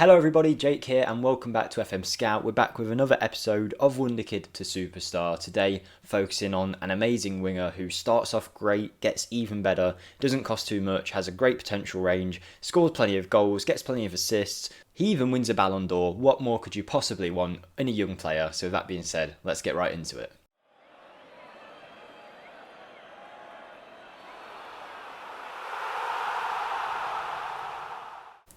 Hello everybody, Jake here and welcome back to FM Scout. We're back with another episode of Wonderkid to Superstar. Today focusing on an amazing winger who starts off great, gets even better, doesn't cost too much, has a great potential range, scores plenty of goals, gets plenty of assists. He even wins a Ballon d'Or. What more could you possibly want in a young player? So with that being said, let's get right into it.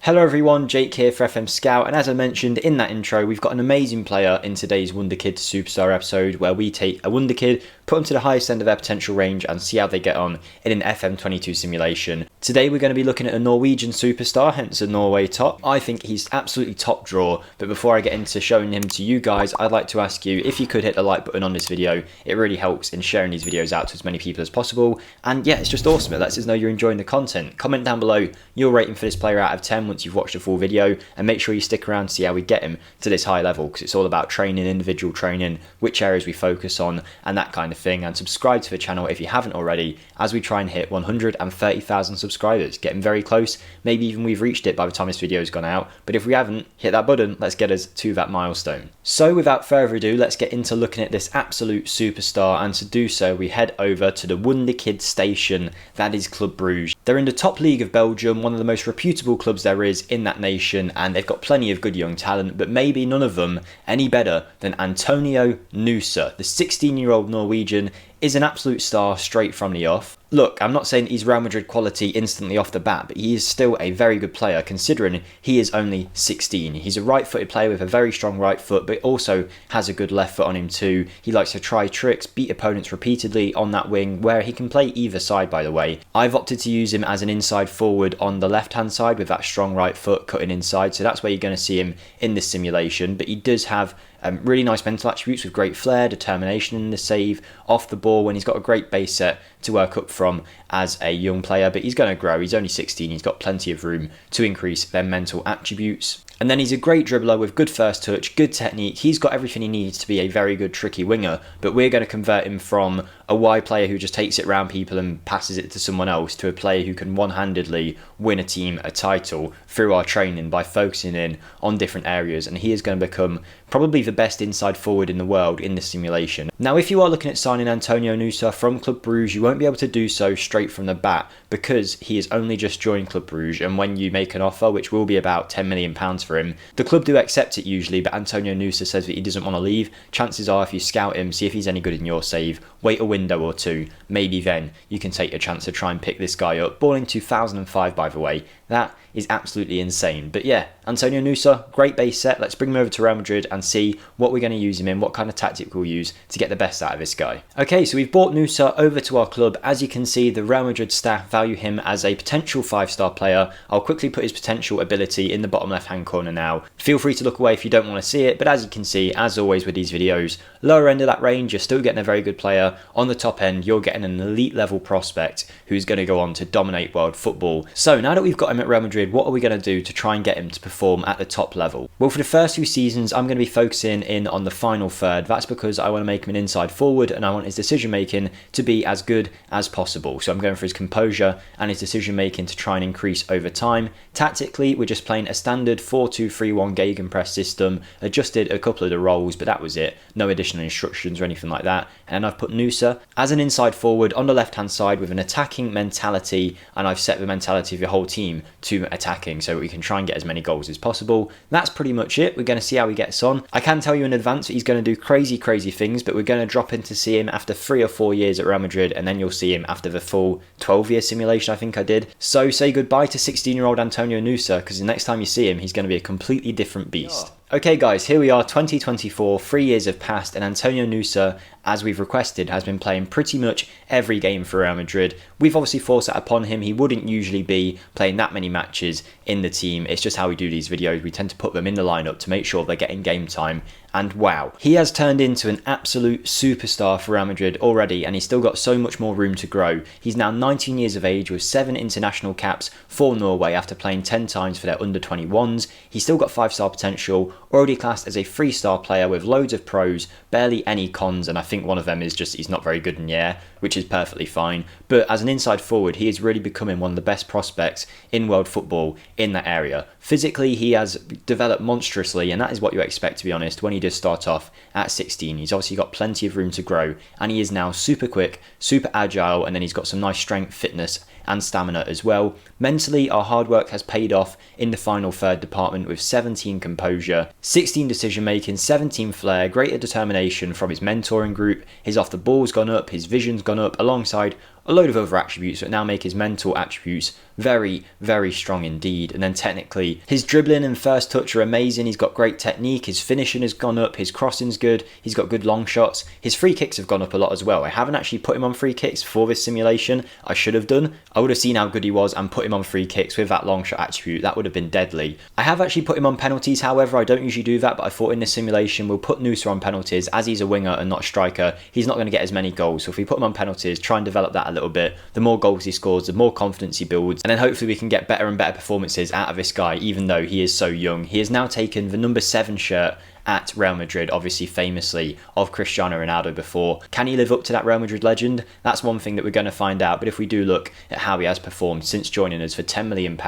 Hello everyone, Jake here for FM Scout, and as I mentioned in that intro, we've got an amazing player in today's Wonderkid to Superstar episode where we take a Wonderkid, put them to the highest end of their potential range and see how they get on in an FM22 simulation. Today we're going to be looking at a Norwegian superstar, hence a Norway top. I think he's absolutely top draw, but before I get into showing him to you guys, I'd like to ask you if you could hit the like button on this video. It really helps in sharing these videos out to as many people as possible, and yeah, it's just awesome. It lets us know you're enjoying the content. Comment down below your rating for this player out of 10 once you've watched the full video, and make sure you stick around to see how we get him to this high level, because it's all about training, individual training, which areas we focus on and that kind of thing. And subscribe to the channel if you haven't already, as we try and hit 130,000 subscribers. Getting very close, maybe even we've reached it by the time this video has gone out, but if we haven't, hit that button. Let's get us to that milestone. So without further ado, let's get into looking at this absolute superstar, and to do so we head over to the Wonderkid station, that is Club Bruges. They're in the top league of Belgium, one of the most reputable clubs there is in that nation, and they've got plenty of good young talent, but maybe none of them any better than Antonio Nusa. The 16-year-old Norwegian is an absolute star straight from the off. Look, I'm not saying he's Real Madrid quality instantly off the bat, but he is still a very good player considering he is only 16. He's a right-footed player with a very strong right foot, but also has a good left foot on him too. He likes to try tricks, beat opponents repeatedly on that wing, where he can play either side, by the way. I've opted to use him as an inside forward on the left-hand side with that strong right foot cutting inside, so that's where you're going to see him in this simulation, but he does have really nice mental attributes with great flair, determination in the save, off the ball, when he's got a great base set to work up from as a young player, but he's going to grow. He's only 16, he's got plenty of room to increase their mental attributes. And then he's a great dribbler with good first touch, good technique. He's got everything he needs to be a very good tricky winger, but we're going to convert him from a wide player who just takes it around people and passes it to someone else to a player who can one-handedly win a team a title through our training by focusing in on different areas, and he is going to become probably the best inside forward in the world in this simulation. Now, if you are looking at signing Antonio Nusa from Club Bruges, you won't be able to do so straight from the bat because he has only just joined Club Bruges, and when you make an offer, which will be about £10 million for him, the club do accept it usually, but Antonio Nusa says that he doesn't want to leave. Chances are, if you scout him, see if he's any good in your save, wait a window or two, maybe then you can take a chance to try and pick this guy up. Born in 2005, by the way. That is absolutely insane. But yeah, Antonio Nusa, great base set. Let's bring him over to Real Madrid and see what we're going to use him in, what kind of tactic we'll use to get the best out of this guy. Okay, so we've brought Nusa over to our club. As you can see, the Real Madrid staff value him as a potential 5-star player. I'll quickly put his potential ability in the bottom left-hand corner now. Feel free to look away if you don't want to see it, but as you can see, as always with these videos, lower end of that range, you're still getting a very good player. On the top end, you're getting an elite level prospect who's going to go on to dominate world football. So now that we've got him at Real Madrid, what are we going to do to try and get him to perform at the top level? Well, for the first few seasons, I'm going to be focusing in on the final third. That's because I want to make him an inside forward and I want his decision making to be as good as possible. So I'm going for his composure and his decision making to try and increase over time. Tactically, we're just playing a standard 4-2-3-1 gegenpress system, adjusted a couple of the roles, but that was it. No additional instructions or anything like that. And I've put Nusa as an inside forward on the left hand side with an attacking mentality, and I've set the mentality of your whole team to attacking so we can try and get as many goals as possible. That's pretty much it. We're going to see how he gets on. I can tell you in advance that he's going to do crazy things, but we're going to drop in to see him after 3 or 4 years at Real Madrid, and then you'll see him after the full 12-year simulation I think I did. So say goodbye to 16-year-old Antonio Nusa, because the next time you see him, he's going to be a completely different beast. Okay guys, here we are, 2024, 3 years have passed, and Antonio Nusa, as we've requested, has been playing pretty much every game for Real Madrid. We've obviously forced that upon him. He wouldn't usually be playing that many matches in the team. It's just how we do these videos. We tend to put them in the lineup to make sure they're getting game time. And wow, he has turned into an absolute superstar for Real Madrid already, and he's still got so much more room to grow. He's now 19 years of age with 7 international caps for Norway after playing 10 times for their under-21s. He's still got 5-star potential. already classed as a 3-star player with loads of pros, barely any cons, and I think one of them is just he's not very good in the air, which is perfectly fine. But as an inside forward, he is really becoming one of the best prospects in world football in that area. Physically, he has developed monstrously, and that is what you expect, to be honest, when he does start off at 16. He's obviously got plenty of room to grow, and he is now super quick, super agile, and then he's got some nice strength, fitness, and stamina as well. Mentally, our hard work has paid off in the final third department with 17 composure, 16 decision making, 17 flair, greater determination from his mentoring group. His off the ball's gone up, his vision's gone up, alongside a load of other attributes that now make his mental attributes very, very strong indeed. And then technically, his dribbling and first touch are amazing. He's got great technique, his finishing has gone up, his crossing's good, he's got good long shots, his free kicks have gone up a lot as well. I haven't actually put him on free kicks for this simulation. I should have done. I would have seen how good he was and put him on free kicks with that long shot attribute. That would have been deadly. I have actually put him on penalties, however. I don't usually do that, but I thought in this simulation we'll put Nusa on penalties. As he's a winger and not a striker, he's not going to get as many goals. So if we put him on penalties, try and develop that a little bit, the more goals he scores, the more confidence he builds, and then hopefully we can get better and better performances out of this guy, even though he is so young. He has now taken the number 7 shirt at Real Madrid, obviously famously of Cristiano Ronaldo before. Can he live up to that Real Madrid legend? That's one thing that we're going to find out, but if we do look at how he has performed since joining us for £10 million,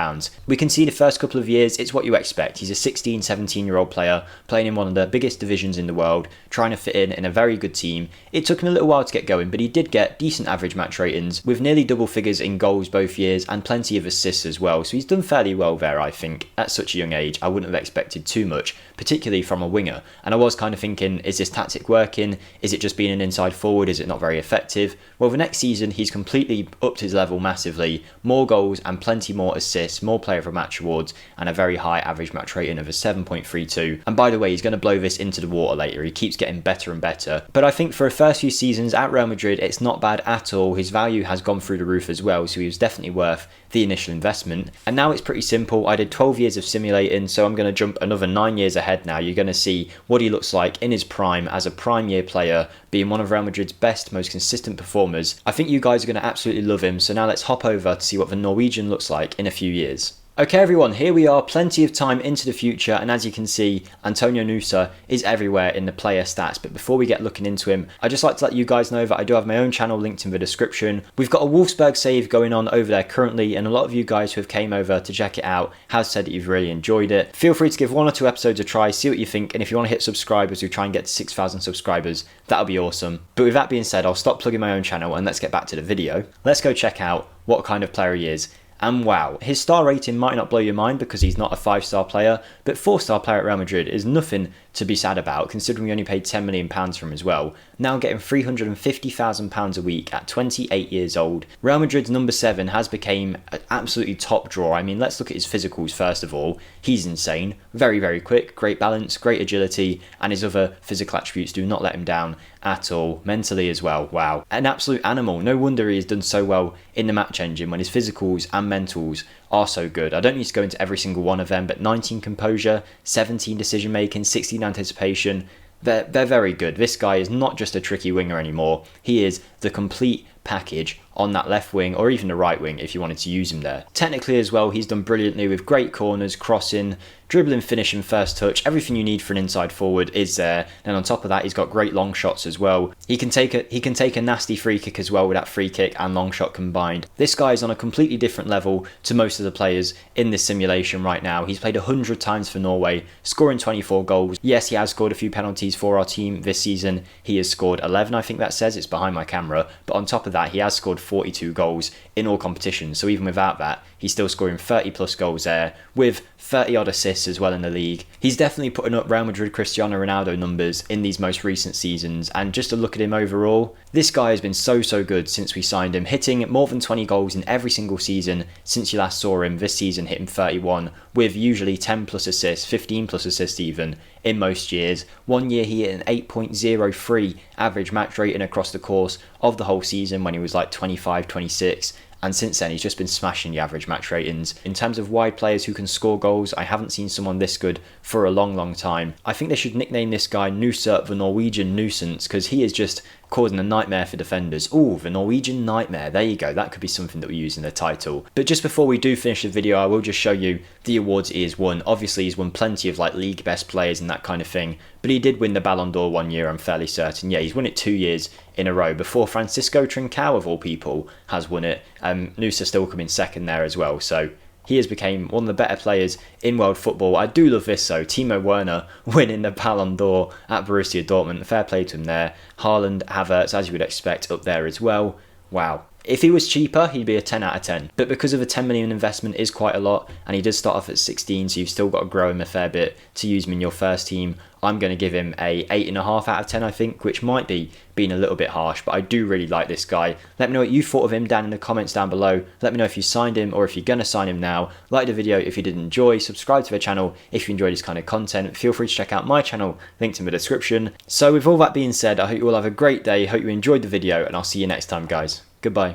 we can see the first couple of years, it's what you expect. He's a 16, 17-year-old player playing in one of the biggest divisions in the world, trying to fit in a very good team. It took him a little while to get going, but he did get decent average match ratings with nearly double figures in goals both years and plenty of assists as well. So he's done fairly well there, I think. At such a young age, I wouldn't have expected too much, particularly from a winger. And I was kind of thinking, is this tactic working? Is it just being an inside forward? Is it not very effective? Well, the next season, he's completely upped his level massively. More goals and plenty more assists, more player of the match awards, and a very high average match rating of a 7.32. And by the way, he's going to blow this into the water later. He keeps getting better and better. But I think for the first few seasons at Real Madrid, it's not bad at all. His value has gone through the roof as well, so he was definitely worth the initial investment. And now it's pretty simple. I did 12 years of simulating, so I'm going to jump another 9 years ahead now. You're going to see what he looks like in his prime as a prime year player, being one of Real Madrid's best, most consistent performers. I think you guys are going to absolutely love him, so now let's hop over to see what the Norwegian looks like in a few years. Okay everyone, here we are, plenty of time into the future, and as you can see, Antonio Nusa is everywhere in the player stats. But before we get looking into him, I'd just like to let you guys know that I do have my own channel linked in the description. We've got a Wolfsburg save going on over there currently, and a lot of you guys who have came over to check it out have said that you've really enjoyed it. Feel free to give 1 or 2 episodes a try, see what you think, and if you want to hit subscribe as we try and get to 6,000 subscribers, that'll be awesome. But with that being said, I'll stop plugging my own channel and let's get back to the video. Let's go check out what kind of player he is. And wow, his star rating might not blow your mind because he's not a 5-star player, but 4-star player at Real Madrid is nothing to be sad about, considering we only paid £10 million for him as well. Now getting £350,000 a week at 28 years old. Real Madrid's number 7 has become an absolutely top draw. I mean, let's look at his physicals first of all. He's insane. Very, very quick, great balance, great agility, and his other physical attributes do not let him down at all. Mentally as well, wow. An absolute animal. No wonder he has done so well in the match engine when his physicals and mentals are so good. I don't need to go into every single one of them, but 19 composure, 17 decision making, 16 anticipation. They're very good. This guy is not just a tricky winger anymore. He is the complete package on that left wing, or even the right wing if you wanted to use him there. Technically as well, he's done brilliantly with great corners, crossing, dribbling, finishing, first touch. Everything you need for an inside forward is there. And on top of that, he's got great long shots as well. He can take a nasty free kick as well with that free kick and long shot combined. This guy is on a completely different level to most of the players in this simulation right now. He's played 100 times for Norway, scoring 24 goals. Yes, he has scored a few penalties for our team this season. He has scored 11, I think that says. It's behind my camera. But on top of that, he has scored 42 goals in all competitions. So even without that, he's still scoring 30 plus goals there with 30 odd assists as well in the league. He's definitely putting up Real Madrid Cristiano Ronaldo numbers in these most recent seasons, and just to look at him overall, this guy has been so good since we signed him, hitting more than 20 goals in every single season since you last saw him. This season hitting 31 with usually 10 plus assists, 15 plus assists even in most years. 1 year he hit an 8.03 average match rating across the course of the whole season when he was like 25, 26. And since then, he's just been smashing the average match ratings. In terms of wide players who can score goals, I haven't seen someone this good for a long time. I think they should nickname this guy Nusa, the Norwegian nuisance, because he is just causing a nightmare for defenders. Ooh, the Norwegian Nightmare. There you go. That could be something that we use in the title. But just before we do finish the video, I will just show you the awards he has won. Obviously, he's won plenty of like league best players and that kind of thing. But he did win the Ballon d'Or 1 year, I'm fairly certain. Yeah, he's won it 2 years in a row before Francisco Trincao, of all people, has won it. Nusa still coming second there as well. So he has become one of the better players in world football. I do love this though. Timo Werner winning the Ballon d'Or at Borussia Dortmund. Fair play to him there. Haaland, Havertz, as you would expect, up there as well. Wow. If he was cheaper, he'd be a 10 out of 10. But because of a 10 million investment is quite a lot, and he does start off at 16, so you've still got to grow him a fair bit to use him in your first team, I'm going to give him a 8.5 out of 10, I think, which might be being a little bit harsh, but I do really like this guy. Let me know what you thought of him down in the comments down below. Let me know if you signed him or if you're going to sign him now. Like the video if you did enjoy, subscribe to the channel if you enjoy this kind of content. Feel free to check out my channel, linked in the description. So with all that being said, I hope you all have a great day, hope you enjoyed the video, and I'll see you next time, guys. Goodbye.